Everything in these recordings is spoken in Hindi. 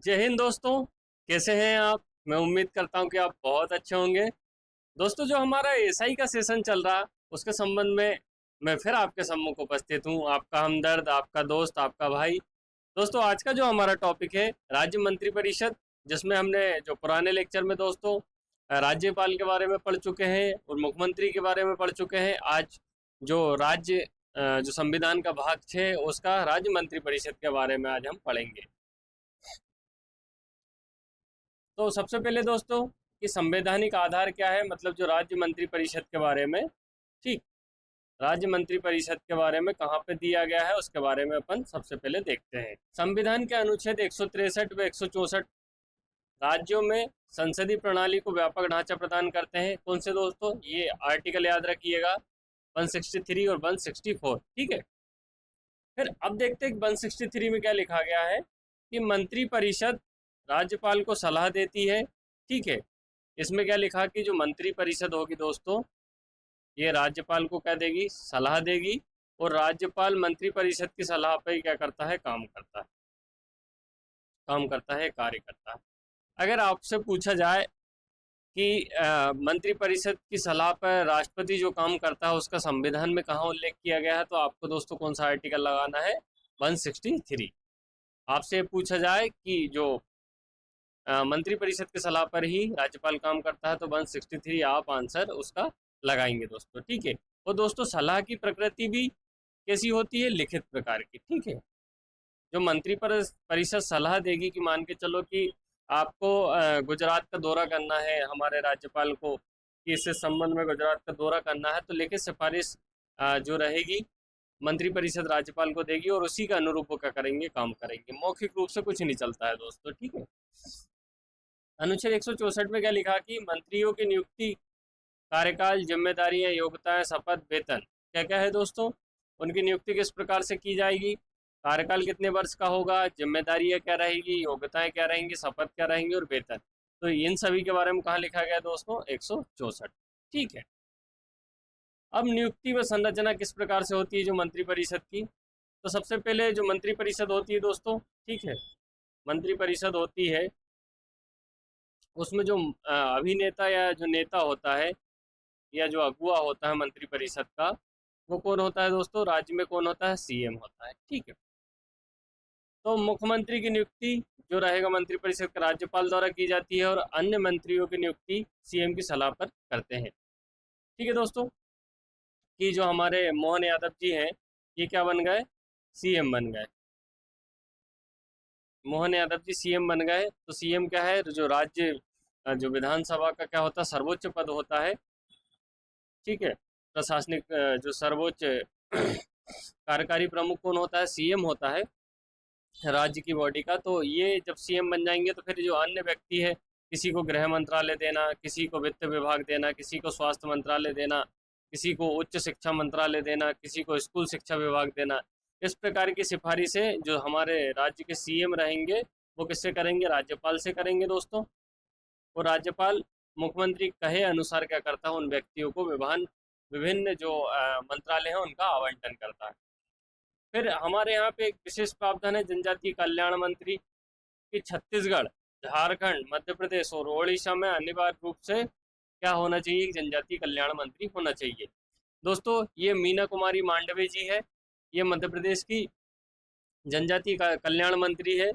जय हिंद दोस्तों। कैसे हैं आप? मैं उम्मीद करता हूं कि आप बहुत अच्छे होंगे। दोस्तों, जो हमारा एसआई का सेशन चल रहा उसके संबंध में मैं फिर आपके सम्मुख उपस्थित हूं, आपका हमदर्द, आपका दोस्त, आपका भाई। दोस्तों, आज का जो हमारा टॉपिक है राज्य मंत्री परिषद, जिसमें हमने जो पुराने लेक्चर में दोस्तों राज्यपाल के बारे में पढ़ चुके हैं और मुख्यमंत्री के बारे में पढ़ चुके हैं। आज जो जो संविधान का भाग 6 उसका राज्य मंत्री परिषद के बारे में आज हम पढ़ेंगे। तो सबसे पहले दोस्तों, कि संवैधानिक आधार क्या है, मतलब जो राज्य मंत्री परिषद के बारे में। ठीक, राज्य मंत्री परिषद के बारे में कहाँ पे दिया गया है उसके बारे में अपन सबसे पहले देखते हैं। संविधान के अनुच्छेद 163 व 164 राज्यों में संसदीय प्रणाली को व्यापक ढांचा प्रदान करते हैं। कौन से दोस्तों? ये आर्टिकल याद रखिएगा, 163 और 164। ठीक है, फिर अब देखते हैं 163 में क्या लिखा गया है कि मंत्री परिषद राज्यपाल को सलाह देती है। ठीक है, इसमें क्या लिखा कि जो मंत्री परिषद होगी दोस्तों, ये राज्यपाल को क्या देगी? सलाह देगी। और राज्यपाल मंत्री परिषद की सलाह पर ही क्या करता है? कार्य करता है। अगर आपसे पूछा जाए कि मंत्री परिषद की सलाह पर राष्ट्रपति जो काम करता है उसका संविधान में कहाँ उल्लेख किया गया है, तो आपको दोस्तों कौन सा आर्टिकल लगाना है? 163। आपसे पूछा जाए कि जो मंत्री परिषद की सलाह पर ही राज्यपाल काम करता है, तो 163 आप आंसर उसका लगाएंगे दोस्तों। ठीक है, और दोस्तों सलाह की प्रकृति भी कैसी होती है? लिखित प्रकार की। ठीक है, जो मंत्री परिषद सलाह देगी कि मान के चलो कि आपको गुजरात का दौरा करना है, हमारे राज्यपाल को कि इससे संबंध में गुजरात का दौरा करना है, तो लिखित सिफारिश जो रहेगी मंत्री परिषद राज्यपाल को देगी और उसी के अनुरूप वो क्या करेंगे? काम करेंगे। मौखिक रूप से कुछ नहीं चलता है दोस्तों। ठीक है, अनुच्छेद 164 में क्या लिखा कि मंत्रियों की नियुक्ति, कार्यकाल, जिम्मेदारियां, योग्यताएं, शपथ, वेतन क्या क्या है दोस्तों? उनकी नियुक्ति किस प्रकार से की जाएगी, कार्यकाल कितने वर्ष का होगा, जिम्मेदारियां क्या रहेगी, योग्यताएं क्या रहेंगी, शपथ क्या रहेंगी और वेतन। तो इन सभी के बारे में कहाँ लिखा गया दोस्तों? 164। ठीक है, अब नियुक्ति व संरचना किस प्रकार से होती है जो मंत्री परिषद की? तो सबसे पहले जो मंत्री परिषद होती है दोस्तों, ठीक है, मंत्री परिषद होती है, उसमें जो अभिनेता या जो नेता होता है या जो अगुआ होता है मंत्री परिषद का, वो कौन होता है दोस्तों? राज्य में कौन होता है? सीएम होता है। ठीक है, तो मुख्यमंत्री की नियुक्ति जो रहेगा मंत्री परिषद का राज्यपाल द्वारा की जाती है और अन्य मंत्रियों की नियुक्ति सीएम की सलाह पर करते हैं। ठीक है दोस्तों, कि जो हमारे मोहन यादव जी हैं, ये क्या बन गए? सीएम बन गए। मोहन यादव जी सीएम बन गए। तो सीएम क्या है? जो राज्य जो विधानसभा का क्या होता है? सर्वोच्च पद होता है। ठीक है, प्रशासनिक जो सर्वोच्च कार्यकारी प्रमुख कौन होता है? सीएम होता है राज्य की बॉडी का। तो ये जब सीएम बन जाएंगे तो फिर जो अन्य व्यक्ति है, किसी को गृह मंत्रालय देना, किसी को वित्त विभाग देना, किसी को स्वास्थ्य मंत्रालय देना, किसी को उच्च शिक्षा मंत्रालय देना, किसी को स्कूल शिक्षा विभाग देना, इस प्रकार की सिफारिशें जो हमारे राज्य के सीएम रहेंगे वो किससे करेंगे? राज्यपाल से करेंगे दोस्तों। और राज्यपाल मुख्यमंत्री कहे अनुसार क्या करता है? उन व्यक्तियों को विभिन्न जो मंत्रालय हैं उनका आवंटन करता है। फिर हमारे यहाँ पे एक विशेष प्रावधान है जनजातीय कल्याण मंत्री कि छत्तीसगढ़, झारखंड, मध्य प्रदेश और ओडिशा में अनिवार्य रूप से क्या होना चाहिए? जनजातीय कल्याण मंत्री होना चाहिए। दोस्तों, ये मीना कुमारी मांडवे जी है, ये मध्य प्रदेश की जनजातीय कल्याण मंत्री है।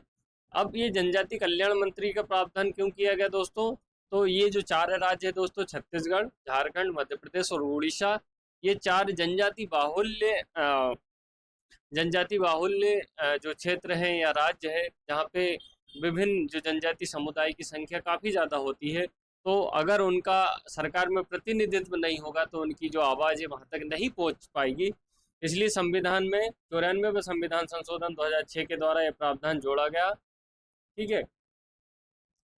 अब ये जनजातीय कल्याण मंत्री का प्रावधान क्यों किया गया दोस्तों? तो ये जो चार राज्य है दोस्तों, छत्तीसगढ़, झारखंड, मध्य प्रदेश और उड़ीसा, ये चार जनजाति बाहुल्य जो क्षेत्र हैं या राज्य है, जहाँ पे विभिन्न जो जनजाति समुदाय की संख्या काफ़ी ज़्यादा होती है। तो अगर उनका सरकार में प्रतिनिधित्व नहीं होगा तो उनकी जो आवाज़ है वहाँ तक नहीं पहुँच पाएगी। इसलिए संविधान में 94वें संविधान संशोधन 2006 के द्वारा ये प्रावधान जोड़ा गया। ठीक है,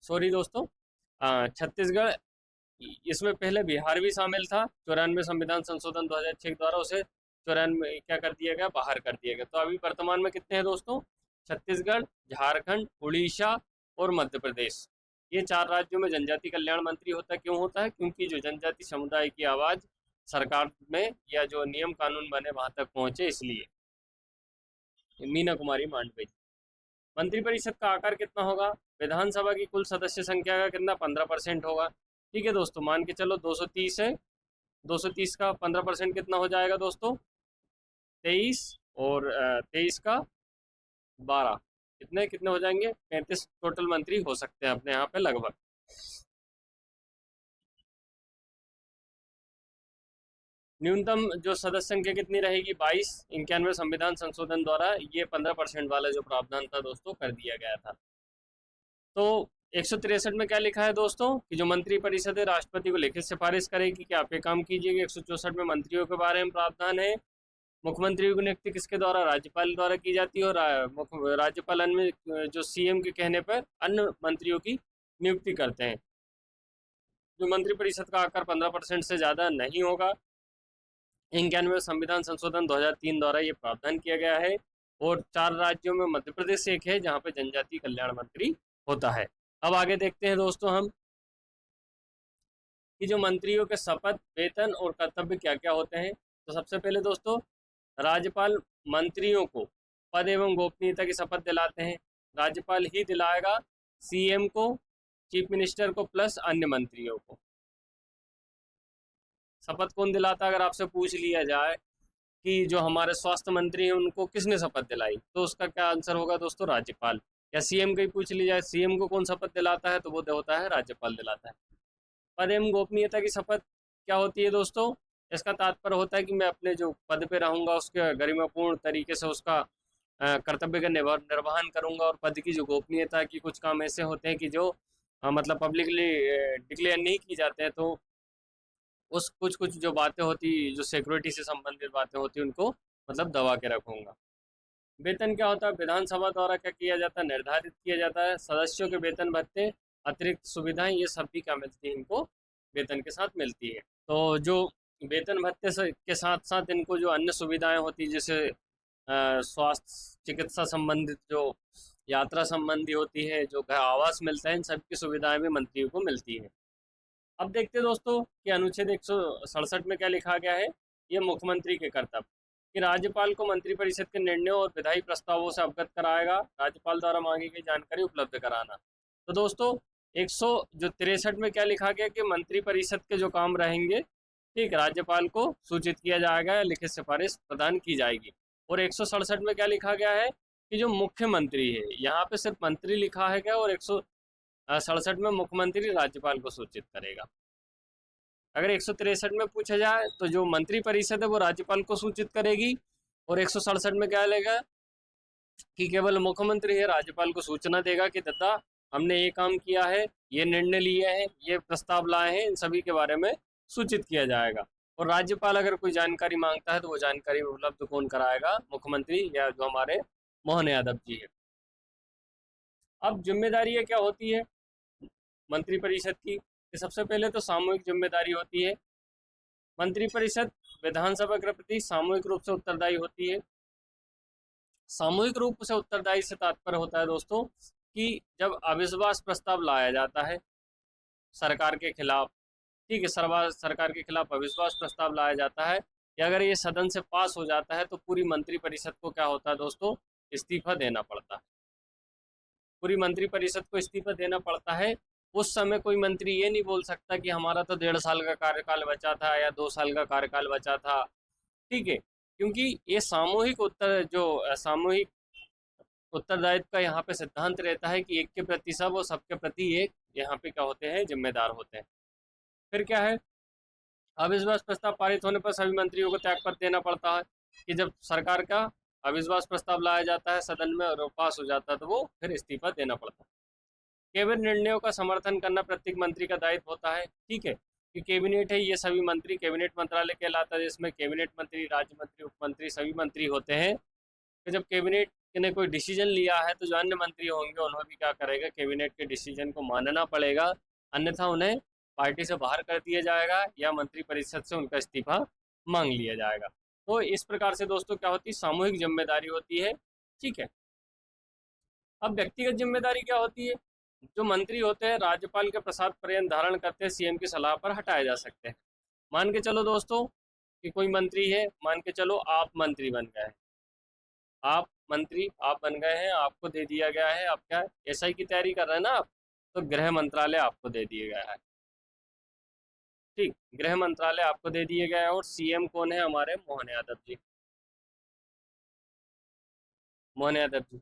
सॉरी दोस्तों, छत्तीसगढ़, इसमें पहले बिहार भी शामिल था। 94 संविधान संशोधन 2006 के द्वारा उसे 94 क्या कर दिया गया? बाहर कर दिया गया। तो अभी वर्तमान में कितने हैं दोस्तों? छत्तीसगढ़, झारखंड, उड़ीसा और मध्य प्रदेश, ये चार राज्यों में जनजाति कल्याण मंत्री होता है। क्यों होता है? क्योंकि जो जनजाति समुदाय की आवाज़ सरकार में या जो नियम कानून बने वहां तक पहुंचे, इसलिए। मीना कुमारी मांडवे। मंत्रिपरिषद का आकार कितना होगा? विधानसभा की कुल सदस्य संख्या का कितना 15% होगा। ठीक है दोस्तों, मान के चलो 230 है, 230 का 15% कितना हो जाएगा दोस्तों, 23, और 23 का 12, कितने कितने हो जाएंगे, 35 टोटल मंत्री हो सकते हैं अपने यहाँ पे लगभग। न्यूनतम जो सदस्य संख्या कितनी रहेगी, 22। 91 संविधान संशोधन द्वारा ये 15% वाला जो प्रावधान था दोस्तों कर दिया गया था। तो 163 में क्या लिखा है दोस्तों, कि जो मंत्री परिषद है राष्ट्रपति को लिखित सिफारिश करेगी कि आप ये काम कीजिएगा। 164 में मंत्रियों के बारे में प्रावधान है। मुख्यमंत्री की नियुक्ति किसके द्वारा, राज्यपाल द्वारा की जाती है, और राज्यपाल अन्य जो सीएम के कहने पर अन्य मंत्रियों की नियुक्ति करते हैं। जो मंत्रिपरिषद का आकार 15% से ज़्यादा नहीं होगा। 91 संविधान संशोधन 2003 द्वारा ये प्रावधान किया गया है। और 4 राज्यों में मध्य प्रदेश एक है जहाँ पे जनजातीय कल्याण मंत्री होता है। अब आगे देखते हैं दोस्तों हम कि जो मंत्रियों के शपथ, वेतन और कर्तव्य क्या क्या होते हैं। तो सबसे पहले दोस्तों, राज्यपाल मंत्रियों को पद एवं गोपनीयता की शपथ दिलाते हैं। राज्यपाल ही दिलाएगा सीएम को, चीफ मिनिस्टर को, प्लस अन्य मंत्रियों को। शपथ कौन दिलाता है, अगर आपसे पूछ लिया जाए कि जो हमारे स्वास्थ्य मंत्री हैं उनको किसने शपथ दिलाई, तो उसका क्या आंसर होगा दोस्तों, राज्यपाल। या सीएम का ही पूछ लिया जाए, सीएम को कौन शपथ दिलाता है, तो वो होता है राज्यपाल दिलाता है। पद एवं गोपनीयता की शपथ क्या होती है दोस्तों, इसका तात्पर्य होता है कि मैं अपने जो पद पे रहूंगा उसके गरिमापूर्ण तरीके से उसका कर्तव्य का निर्वहन करूंगा। और पद की जो गोपनीयता की कुछ काम ऐसे होते हैं कि जो मतलब पब्लिकली डिक्लेयर नहीं की जाते हैं, तो उस कुछ कुछ जो बातें होती, जो सिक्योरिटी से संबंधित बातें होती, उनको मतलब दबा के रखूंगा। वेतन क्या होता है, विधानसभा द्वारा क्या किया जाता है, निर्धारित किया जाता है। सदस्यों के वेतन भत्ते, अतिरिक्त सुविधाएं, ये सब भी क्या मिलती है इनको, वेतन के साथ मिलती है। तो जो वेतन भत्ते के साथ साथ इनको जो अन्य सुविधाएं होती, जैसे स्वास्थ्य चिकित्सा संबंधित, जो यात्रा संबंधी होती है, जो घर आवास मिलता है, इन सब की सुविधाएं भी मंत्रियों को मिलती है। अब देखते हैं दोस्तों कि अनुच्छेद 167 में क्या लिखा गया है। ये मुख्यमंत्री के कर्तव्य, कि राज्यपाल को मंत्रिपरिषद के निर्णयों और विधायी प्रस्तावों से अवगत कराएगा, राज्यपाल द्वारा मांगी गई जानकारी उपलब्ध कराना। तो दोस्तों 163 में क्या लिखा गया कि मंत्रिपरिषद के जो काम रहेंगे, ठीक, राज्यपाल को सूचित किया जाएगा या लिखित सिफारिश प्रदान की जाएगी। और 167 में क्या लिखा गया है कि जो मुख्यमंत्री है, यहाँ पे सिर्फ मंत्री लिखा है क्या, और 167 में मुख्यमंत्री राज्यपाल को सूचित करेगा। अगर 163 में पूछा जाए तो जो मंत्री परिषद है वो राज्यपाल को सूचित करेगी, और 167 में क्या लेगा कि केवल मुख्यमंत्री है राज्यपाल को सूचना देगा कि दादा हमने ये काम किया है, ये निर्णय लिया है, ये प्रस्ताव लाए हैं, इन सभी के बारे में सूचित किया जाएगा। और राज्यपाल अगर कोई जानकारी मांगता है तो वो जानकारी उपलब्ध कौन कराएगा, मुख्यमंत्री या जो हमारे मोहन यादव जी है। अब जिम्मेदारी क्या होती है मंत्रिपरिषद की, कि सबसे पहले तो सामूहिक जिम्मेदारी होती है। मंत्रिपरिषद विधानसभा के प्रति सामूहिक रूप से उत्तरदायी होती है। सामूहिक रूप से उत्तरदायी से तात्पर्य होता है दोस्तों कि जब अविश्वास प्रस्ताव लाया जाता है सरकार के खिलाफ, ठीक है, सरकार के खिलाफ अविश्वास प्रस्ताव लाया जाता है, या अगर ये सदन से पास हो जाता है तो पूरी मंत्रिपरिषद को क्या होता है दोस्तों, इस्तीफा देना पड़ता है। पूरी मंत्रिपरिषद को इस्तीफा देना पड़ता है। उस समय कोई मंत्री ये नहीं बोल सकता कि हमारा तो 1.5 साल का कार्यकाल बचा था या 2 साल का कार्यकाल बचा था, ठीक है, क्योंकि ये सामूहिक उत्तरदायित्व का यहाँ पे सिद्धांत रहता है कि एक के प्रति सब और सबके प्रति एक, यहाँ पे क्या होते हैं, जिम्मेदार होते हैं। फिर क्या है, अविश्वास प्रस्ताव पारित होने पर सभी मंत्रियों को त्यागपत्र देना पड़ता है, कि जब सरकार का अविश्वास प्रस्ताव लाया जाता है सदन में और पास हो जाता है तो वो फिर इस्तीफा देना पड़ता है। कैबिनेट निर्णयों का समर्थन करना प्रत्येक मंत्री का दायित्व होता है, ठीक है, कि कैबिनेट है, ये सभी मंत्री कैबिनेट मंत्रालय कहलाता है, जिसमें कैबिनेट मंत्री, राज्य मंत्री, उप मंत्री सभी मंत्री होते हैं। तो जब कैबिनेट ने कोई डिसीजन लिया है तो जो अन्य मंत्री होंगे उन्हें भी क्या करेगा, कैबिनेट के डिसीजन को मानना पड़ेगा, अन्यथा उन्हें पार्टी से बाहर कर दिया जाएगा या मंत्रिपरिषद से उनका इस्तीफा मांग लिया जाएगा। तो इस प्रकार से दोस्तों क्या होती है, सामूहिक जिम्मेदारी होती है, ठीक है। अब व्यक्तिगत जिम्मेदारी क्या होती है, जो मंत्री होते हैं राज्यपाल के प्रसाद पर्यंत धारण करते हैं सीएम की सलाह पर हटाए जा सकते हैं। मान के चलो दोस्तों कि कोई मंत्री है, मान के चलो आप मंत्री बन गए, आप मंत्री आप बन गए हैं, आपको दे दिया गया है, आप क्या एसआई की तैयारी कर रहे हैं ना आप, तो गृह मंत्रालय आपको दे दिया गया है। ठीक, गृह मंत्रालय आपको दे दिया गया है। और सीएम कौन है हमारे? मोहन यादव जी, मोहन यादव जी।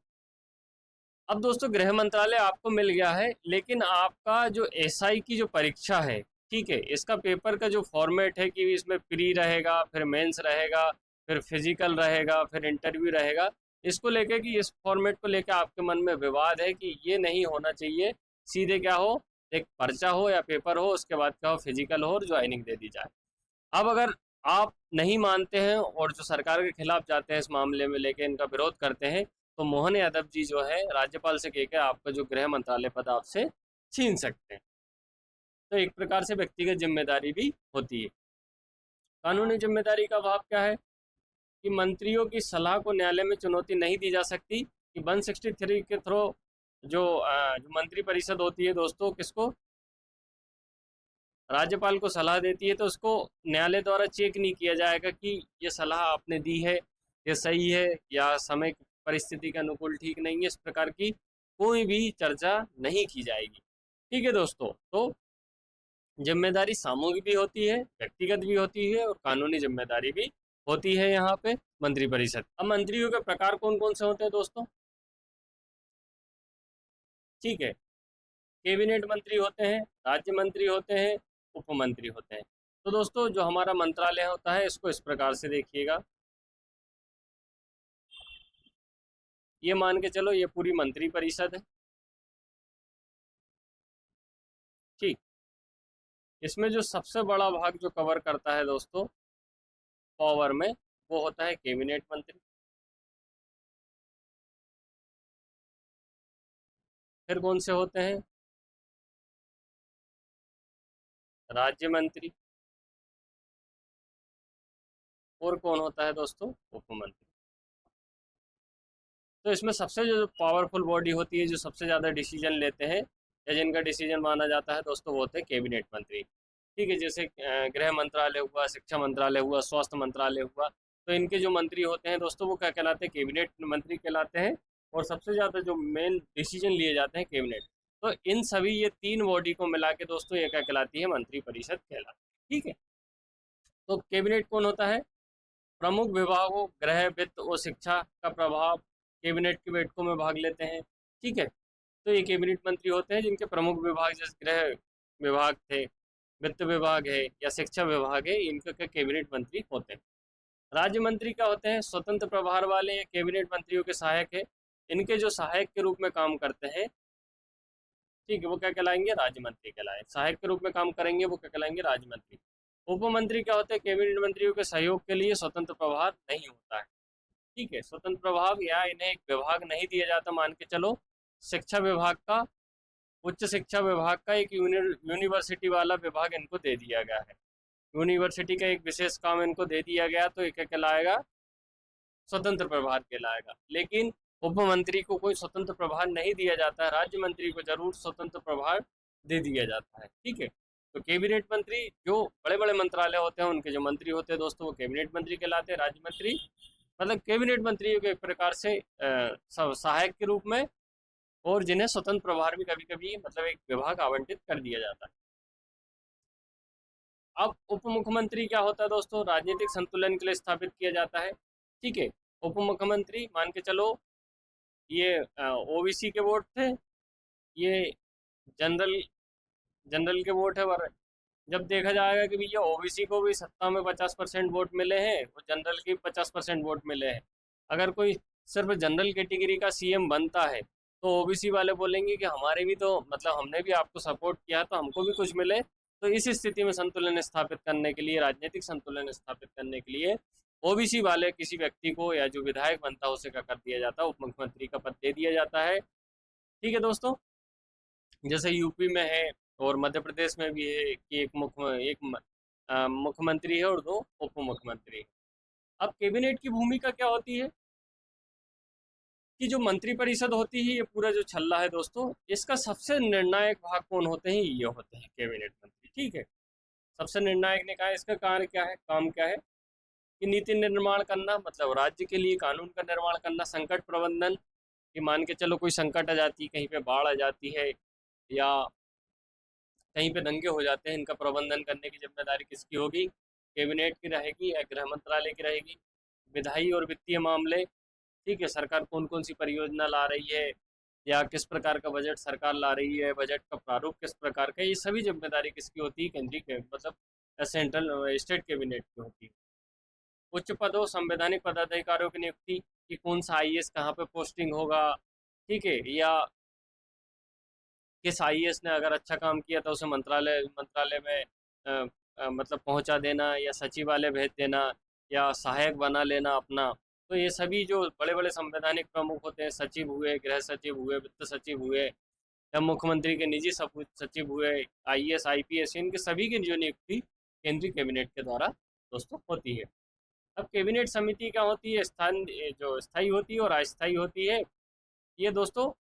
अब दोस्तों गृह मंत्रालय आपको मिल गया है, लेकिन आपका जो एसआई की जो परीक्षा है, ठीक है, इसका पेपर का जो फॉर्मेट है कि इसमें प्री रहेगा, फिर मेंस रहेगा, फिर फिजिकल रहेगा, फिर इंटरव्यू रहेगा, इसको लेके कि इस फॉर्मेट को लेके आपके मन में विवाद है कि ये नहीं होना चाहिए, सीधे क्या हो, एक पर्चा हो या पेपर हो, उसके बाद क्या हो, फिजिकल हो और ज्वाइनिंग दे दी जाए। अब अगर आप नहीं मानते हैं और जो सरकार के खिलाफ जाते हैं इस मामले में लेके इनका विरोध करते हैं, तो मोहन यादव जी जो है राज्यपाल से कहकर आपका जो गृह मंत्रालय पद आपसे छीन सकते हैं। तो एक प्रकार से व्यक्तिगत जिम्मेदारी भी होती है। कानूनी जिम्मेदारी का भाव क्या है कि मंत्रियों की सलाह को न्यायालय में चुनौती नहीं दी जा सकती, कि 163 के थ्रू जो मंत्री परिषद होती है दोस्तों, किसको, राज्यपाल को सलाह देती है, तो उसको न्यायालय द्वारा चेक नहीं किया जाएगा कि ये सलाह आपने दी है, ये सही है या समय की परिस्थिति के अनुकूल ठीक नहीं है, इस प्रकार की कोई भी चर्चा नहीं की जाएगी। ठीक है दोस्तों, तो जिम्मेदारी सामूहिक भी होती है, व्यक्तिगत भी होती है और कानूनी जिम्मेदारी भी होती है यहाँ पे मंत्रिपरिषद। अब मंत्रियों के प्रकार कौन कौन से होते हैं दोस्तों? ठीक है, कैबिनेट मंत्री होते हैं, राज्य मंत्री होते हैं, उप मंत्री होते हैं। तो दोस्तों जो हमारा मंत्रालय होता है इसको इस प्रकार से देखिएगा, ये मान के चलो ये पूरी मंत्री परिषद है। ठीक, इसमें जो सबसे बड़ा भाग जो कवर करता है दोस्तों पावर में, वो होता है कैबिनेट मंत्री। फिर कौन से होते हैं? राज्य मंत्री। और कौन होता है दोस्तों? उप मंत्री। तो इसमें सबसे जो पावरफुल बॉडी होती है, जो सबसे ज़्यादा डिसीजन लेते हैं या जिनका डिसीजन माना जाता है दोस्तों, वो होते हैं कैबिनेट मंत्री। ठीक है, जैसे गृह मंत्रालय हुआ, शिक्षा मंत्रालय हुआ, स्वास्थ्य मंत्रालय हुआ, तो इनके जो मंत्री होते हैं दोस्तों वो क्या कहलाते हैं? कैबिनेट मंत्री कहलाते हैं। और सबसे ज़्यादा जो मेन डिसीजन लिए जाते हैं कैबिनेट, तो इन सभी ये तीन बॉडी को मिला के दोस्तों ये क्या कहलाती है? मंत्री परिषद कहलाती है। ठीक है, तो कैबिनेट कौन होता है? प्रमुख विभागों गृह, वित्त और शिक्षा का प्रभाव कैबिनेट की बैठकों में भाग लेते हैं। ठीक है, तो ये कैबिनेट मंत्री होते हैं जिनके प्रमुख विभाग जैसे गृह विभाग थे, वित्त विभाग है या शिक्षा विभाग है, इनके कैबिनेट मंत्री होते हैं। राज्य मंत्री क्या होते हैं? स्वतंत्र प्रभार वाले या कैबिनेट मंत्रियों के सहायक है। इनके जो सहायक के रूप में काम करते हैं, ठीक है, वो क्या कहलाएंगे? राज्य मंत्री कहलाए। सहायक के रूप में काम करेंगे वो क्या कहलाएंगे? राज्य मंत्री। उप मंत्री क्या होते हैं? कैबिनेट मंत्रियों के सहयोग के लिए स्वतंत्र प्रभार नहीं होता है। ठीक है, स्वतंत्र प्रभाव या इन्हें एक विभाग नहीं दिया जाता, मान के चलो शिक्षा विभाग का, उच्च शिक्षा विभाग का एक यूनिवर्सिटी वाला विभाग इनको दे दिया गया है, यूनिवर्सिटी का एक विशेष काम इनको दे दिया गया, तो ये क्या कहलाएगा? स्वतंत्र प्रभार कहलाएगा। लेकिन उप मंत्री को कोई स्वतंत्र प्रभार नहीं दिया जाता है, राज्य मंत्री को जरूर स्वतंत्र प्रभार दे दिया जाता है। ठीक है, तो कैबिनेट मंत्री जो बड़े बड़े मंत्रालय होते हैं उनके जो मंत्री होते हैं दोस्तों वो कैबिनेट मंत्री कहलाते हैं। राज्य मंत्री मतलब कैबिनेट मंत्रियों के एक प्रकार से सहायक के रूप में, और जिन्हें स्वतंत्र प्रभार भी कभी कभी मतलब एक विभाग आवंटित कर दिया जाता है। अब उप मुख्यमंत्री क्या होता है दोस्तों? राजनीतिक संतुलन के लिए स्थापित किया जाता है। ठीक है, उप मुख्यमंत्री मान के चलो ये ओबीसी के वोट थे, ये जनरल जनरल के वोट है, और जब देखा जाएगा कि भैया ओबीसी को भी सत्ता में 50% वोट मिले हैं और जनरल के 50% वोट मिले हैं, अगर कोई सिर्फ जनरल कैटेगरी का सीएम बनता है तो ओबीसी वाले बोलेंगे कि हमारे भी तो मतलब हमने भी आपको सपोर्ट किया तो हमको भी कुछ मिले। तो इस स्थिति में संतुलन स्थापित करने के लिए, राजनीतिक संतुलन स्थापित करने के लिए ओबीसी वाले किसी व्यक्ति को या जो विधायक बनता है उसे क्या कर दिया जाता है? उप मुख्यमंत्री का पद दे दिया जाता है। ठीक है दोस्तों, जैसे यूपी में है और मध्य प्रदेश में भी है कि एक मुख्यमंत्री है और दो उप मुख्यमंत्री है। अब कैबिनेट की भूमिका क्या होती है कि जो मंत्रिपरिषद होती है, ये पूरा जो छल्ला है दोस्तों, इसका सबसे निर्णायक भाग कौन होते हैं? ये होते हैं कैबिनेट मंत्री। ठीक है, सबसे निर्णायक ने कहा, इसका कार्य क्या है, काम क्या है? कि नीति निर्माण करना, मतलब राज्य के लिए कानून का निर्माण करना। संकट प्रबंधन, कि मान के चलो कोई संकट आ जाती है, कहीं पे बाढ़ आ जाती है या कहीं पे दंगे हो जाते हैं, इनका प्रबंधन करने की जिम्मेदारी किसकी होगी? कैबिनेट की रहेगी या गृह मंत्रालय की रहेगी। विधायी और वित्तीय मामले, ठीक है, सरकार कौन कौन सी परियोजना ला रही है या किस प्रकार का बजट सरकार ला रही है, बजट का प्रारूप किस प्रकार का, ये सभी जिम्मेदारी किसकी होती है? केंद्रीय मतलब सेंट्रल स्टेट कैबिनेट की होती है। उच्च पदों, संवैधानिक पदाधिकारियों की नियुक्ति, कि कौन सा आईएएस कहाँ पे पोस्टिंग होगा, ठीक है, या किस आईएएस ने अगर अच्छा काम किया तो उसे मंत्रालय मंत्रालय में मतलब पहुंचा देना या सचिवालय भेज देना या सहायक बना लेना अपना। तो ये सभी जो बड़े बड़े संवैधानिक प्रमुख होते हैं, सचिव हुए, गृह सचिव हुए, वित्त सचिव हुए या मुख्यमंत्री के निजी सचिव हुए, आईएएस आईपीएस, इनके सभी की जो नियुक्ति केंद्रीय कैबिनेट के द्वारा दोस्तों होती है। अब कैबिनेट समिति क्या होती है? स्थान जो स्थायी होती है और अस्थायी होती है। ये दोस्तों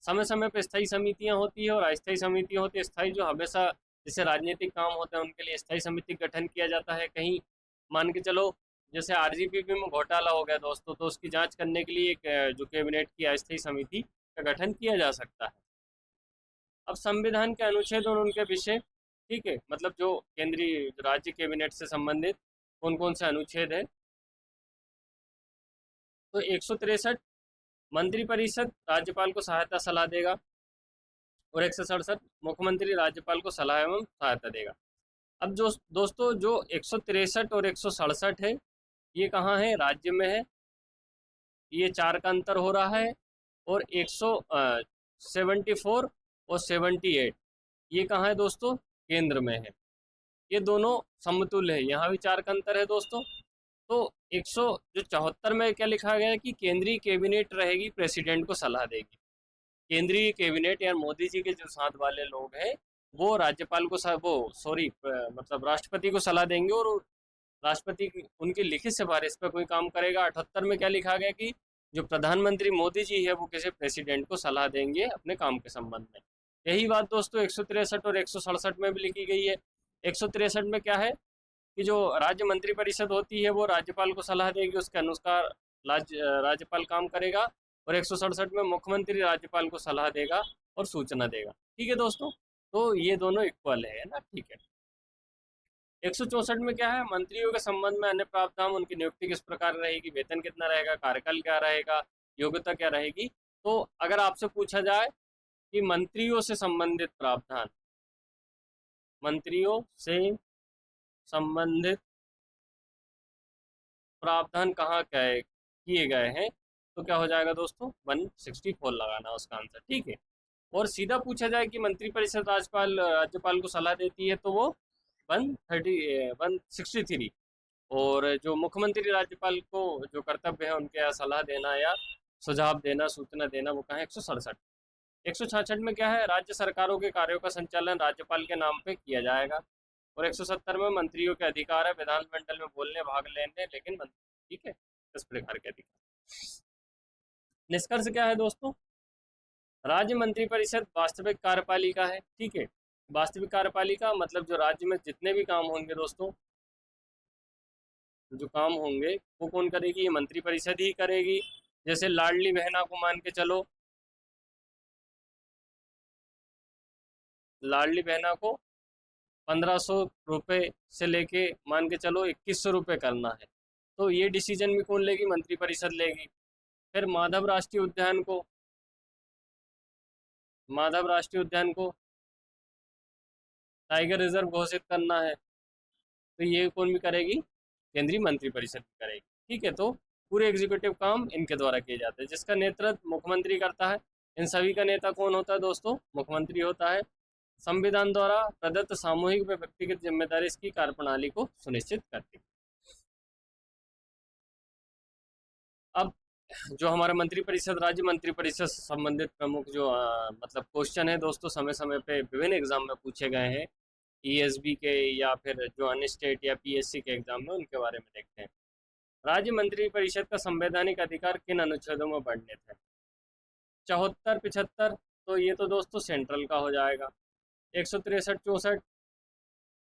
समय समय पे स्थायी समितियां होती है और अस्थायी समितियां होती है। स्थायी जो हमेशा जैसे राजनीतिक काम होते हैं उनके लिए स्थायी समिति गठन किया जाता है। कहीं मान के चलो जैसे आरजीपीपी में घोटाला हो गया दोस्तों, तो उसकी जांच करने के लिए एक जो कैबिनेट की अस्थायी समिति का गठन किया जा सकता है। अब संविधान के अनुच्छेद और उनके विषय, ठीक है, मतलब जो केंद्रीय राज्य कैबिनेट से संबंधित कौन कौन से अनुच्छेद है। तो 163, मंत्रिपरिषद राज्यपाल को सहायता सलाह देगा, और 167, मुख्यमंत्री राज्यपाल को सलाह एवं सहायता देगा। अब जो दोस्तों जो 163 और 167 है, ये कहाँ है? राज्य में है, ये 4 का अंतर हो रहा है। और 174 और 78 ये कहाँ है दोस्तों? केंद्र में है। ये दोनों समतुल्य है, यहाँ भी 4 का अंतर है दोस्तों। तो 174 में क्या लिखा गया है कि केंद्रीय कैबिनेट रहेगी, प्रेसिडेंट को सलाह देगी। केंद्रीय कैबिनेट या मोदी जी के जो साथ वाले लोग हैं वो राज्यपाल को मतलब राष्ट्रपति को सलाह देंगे, और राष्ट्रपति उनकी लिखित सिफारिश पर कोई काम करेगा। 78 में क्या लिखा गया कि जो प्रधानमंत्री मोदी जी है वो किसी प्रेसिडेंट को सलाह देंगे अपने काम के संबंध में। यही बात दोस्तों 163 और 167 में भी लिखी गई है। 163 में क्या है कि जो राज्य मंत्रिपरिषद होती है वो राज्यपाल को सलाह देगी, उसके अनुसार राज्यपाल काम करेगा। और 167 में मुख्यमंत्री राज्यपाल को सलाह देगा और सूचना देगा। ठीक है दोस्तों, तो ये दोनों इक्वल है ना, ठीक है। 164 में क्या है? मंत्रियों के संबंध में अन्य प्रावधान, उनकी नियुक्ति किस प्रकार रहेगी, वेतन कितना रहेगा, कार्यकाल क्या रहेगा, योग्यता क्या रहेगी। तो अगर आपसे पूछा जाए कि मंत्रियों से संबंधित प्रावधान, मंत्रियों से संबंधित प्रावधान कहाँ किए गए हैं, तो क्या हो जाएगा दोस्तों? 164 लगाना उसका आंसर, ठीक है। और सीधा पूछा जाए कि मंत्रिपरिषद राज्यपाल को सलाह देती है, तो वो 163। और जो मुख्यमंत्री राज्यपाल को जो कर्तव्य है उनके यहाँ सलाह देना या सुझाव देना, सूचना देना, वो कहाँ है? 167। 166 में क्या है? राज्य सरकारों के कार्यों का संचालन राज्यपाल के नाम पे किया जाएगा। और 170 में मंत्रियों के अधिकार है विधानमंडल में बोलने, भाग लेने, लेकिन ठीक है, इस प्रकार के अधिकार। निष्कर्ष क्या है दोस्तों? राज्य मंत्रिपरिषद वास्तविक कार्यपालिका है, ठीक है। वास्तविक कार्यपालिका मतलब जो राज्य में जितने भी काम होंगे दोस्तों, जो काम होंगे वो कौन करेगी? ये मंत्रिपरिषद ही करेगी। जैसे लाडली बहना को मान के चलो, लाडली बहना को 1500 रुपये से लेके मान के चलो 2100 रुपये करना है, तो ये डिसीजन भी कौन लेगी? मंत्रिपरिषद लेगी। फिर माधव राष्ट्रीय उद्यान को टाइगर रिजर्व घोषित करना है, तो ये कौन भी करेगी? केंद्रीय मंत्रिपरिषद भी करेगी, ठीक है। तो पूरे एग्जीक्यूटिव काम इनके द्वारा किए जाते हैं, जिसका नेतृत्व मुख्यमंत्री करता है। इन सभी का नेता कौन होता है दोस्तों? मुख्यमंत्री होता है। संविधान द्वारा प्रदत्त सामूहिक व व्यक्तिगत जिम्मेदारी इसकी कार्यप्रणाली को सुनिश्चित करती है। अब जो हमारा मंत्रिपरिषद, राज्य मंत्रिपरिषद से संबंधित प्रमुख जो मतलब क्वेश्चन है दोस्तों, समय समय पे विभिन्न एग्जाम में पूछे गए हैं, ईएसबी के या फिर जो अन्य स्टेट या पीएससी के एग्जाम में, उनके बारे में देखते हैं। राज्य मंत्रिपरिषद का संवैधानिक अधिकार किन अनुच्छेदों में वर्णित है? 74, 75, तो ये तो दोस्तों सेंट्रल का हो जाएगा। 163, 64,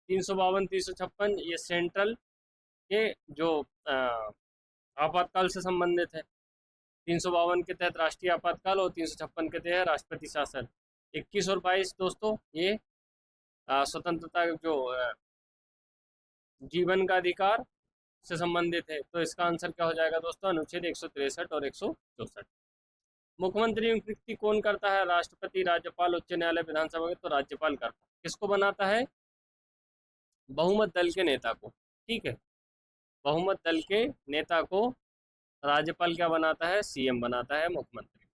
352, 356 ये सेंट्रल के जो आपातकाल से संबंधित है। 352 के तहत राष्ट्रीय आपातकाल और 356 के तहत राष्ट्रपति शासन। 21 और 22 दोस्तों ये स्वतंत्रता जो जीवन का अधिकार से संबंधित है। तो इसका आंसर क्या हो जाएगा दोस्तों? अनुच्छेद 163 और 164। मुख्यमंत्री नियुक्ति कौन करता है? राष्ट्रपति, राज्यपाल, उच्च न्यायालय, विधानसभा। तो राज्यपाल करता है। किसको बनाता है? बहुमत दल के नेता को। ठीक है, बहुमत दल के नेता को राज्यपाल क्या बनाता है? सीएम बनाता है, मुख्यमंत्री।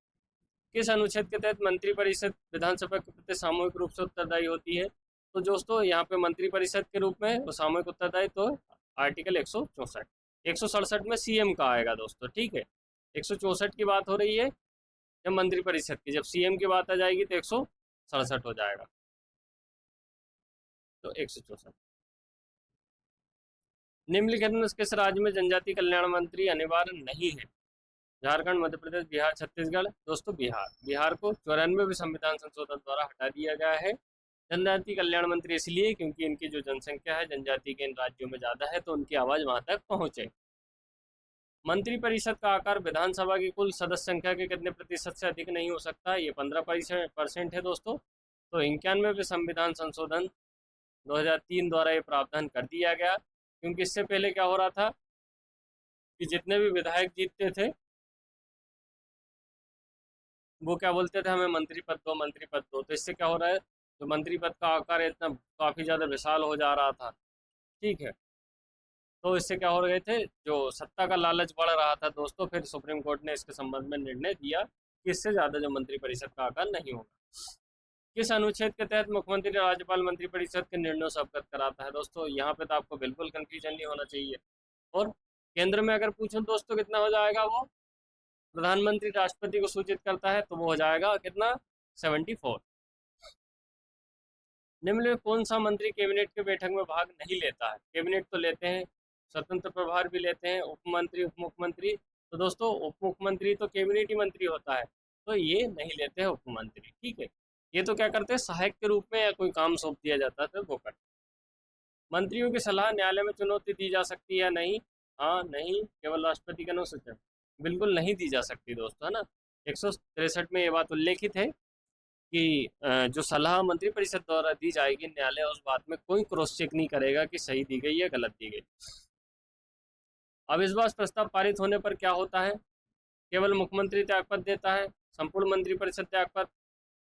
किस अनुच्छेद के तहत मंत्रिपरिषद विधानसभा के प्रति सामूहिक रूप से उत्तरदायी होती है? तो दोस्तों यहाँ पे मंत्रिपरिषद के रूप में वो सामूहिक उत्तरदायी तो आर्टिकल 164। 167 में सीएम का आएगा दोस्तों। ठीक है, 164 की बात हो रही है जब मंत्रिपरिषद की, जब सीएम की बात आ जाएगी तो 167 हो जाएगा। तो 164। निम्नलिखित में किस राज्य में जनजाति कल्याण मंत्री अनिवार्य नहीं है? झारखंड, मध्य प्रदेश, बिहार, छत्तीसगढ़। दोस्तों बिहार। बिहार को 94वें संविधान संशोधन द्वारा हटा दिया गया है। जनजाति कल्याण मंत्री इसलिए क्योंकि इनकी जो जनसंख्या है जनजाति के इन राज्यों में ज़्यादा है, तो उनकी आवाज़ वहां तक पहुंचे। मंत्रिपरिषद का आकार विधानसभा की कुल सदस्य संख्या के कितने प्रतिशत से अधिक नहीं हो सकता? ये 15% है दोस्तों। तो 91वें संविधान संशोधन 2003 द्वारा ये प्रावधान कर दिया गया, क्योंकि इससे पहले क्या हो रहा था कि जितने भी विधायक जीतते थे वो क्या बोलते थे, हमें मंत्री पद दो, मंत्री पद दो। तो इससे क्या हो रहा है, जो मंत्री पद का आकार है इतना काफ़ी ज़्यादा विशाल हो जा रहा था। ठीक है, तो इससे क्या हो रहे थे, जो सत्ता का लालच बढ़ रहा था दोस्तों, फिर सुप्रीम कोर्ट ने इसके संबंध में निर्णय दिया कि इससे ज़्यादा जो मंत्रिपरिषद का आकार नहीं होगा। किस अनुच्छेद के तहत मुख्यमंत्री राज्यपाल मंत्रिपरिषद के निर्णयों से अवगत कराता है? दोस्तों यहाँ पे तो आपको बिल्कुल कंफ्यूजन नहीं होना चाहिए। और केंद्र में अगर पूछूं दोस्तों कितना हो जाएगा, वो प्रधानमंत्री राष्ट्रपति को सूचित करता है, तो वो हो जाएगा कितना? 74। निम्न में कौन सा मंत्री कैबिनेट के बैठक में भाग नहीं लेता है? कैबिनेट तो लेते हैं, स्वतंत्र प्रभार भी लेते हैं, उप मंत्री, उप मुख्यमंत्री। तो दोस्तों उप मुख्यमंत्री तो कैबिनेट ही मंत्री होता है, तो ये नहीं लेते हैं उप मंत्री। ठीक है, ये तो क्या करते हैं, सहायक के रूप में या कोई काम सौंप दिया जाता है तो वो करते। मंत्रियों की सलाह न्यायालय में चुनौती दी जा सकती है या नहीं? हाँ, नहीं, केवल राष्ट्रपति का अनुसूचित बिल्कुल नहीं दी जा सकती दोस्तों, है ना। 163 में ये बात उल्लेखित है कि जो सलाह मंत्रिपरिषद द्वारा दी जाएगी, न्यायालय उस बात में कोई क्रॉस चेक नहीं करेगा कि सही दी गई या गलत दी गई। अविश्वास प्रस्ताव पारित होने पर क्या होता है? केवल मुख्यमंत्री त्यागपत्र देता है, संपूर्ण मंत्रिपरिषद त्यागपत्र,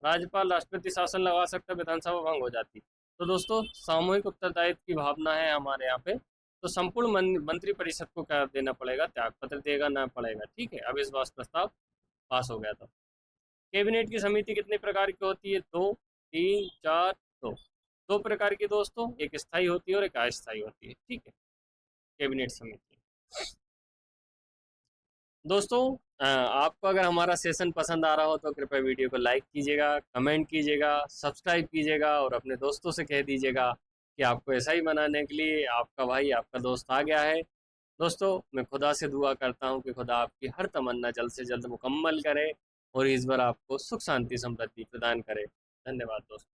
राज्यपाल राष्ट्रपति शासन लगा सकता, विधानसभा भंग हो जाती। तो दोस्तों सामूहिक उत्तरदायित्व की भावना है हमारे यहाँ पे, तो संपूर्ण मंत्रिपरिषद को क्या देना पड़ेगा? त्यागपत्र देगा ना पड़ेगा। ठीक है, अविश्वास प्रस्ताव पास हो गया था। कैबिनेट की समिति कितने प्रकार की होती है? 2, 3, 4, 2। 2 प्रकार की दोस्तों, एक स्थायी होती है और एक अस्थायी होती है। ठीक है, कैबिनेट समिति। दोस्तों आपको अगर हमारा सेशन पसंद आ रहा हो तो कृपया वीडियो को लाइक कीजिएगा, कमेंट कीजिएगा, सब्सक्राइब कीजिएगा और अपने दोस्तों से कह दीजिएगा कि आपको ऐसा ही बनाने के लिए आपका भाई, आपका दोस्त आ गया है। दोस्तों मैं खुदा से दुआ करता हूँ कि खुदा आपकी हर तमन्ना जल्द से जल्द मुकम्मल करे और इस बार आपको सुख शांति समृद्धि प्रदान करे। धन्यवाद दोस्तों।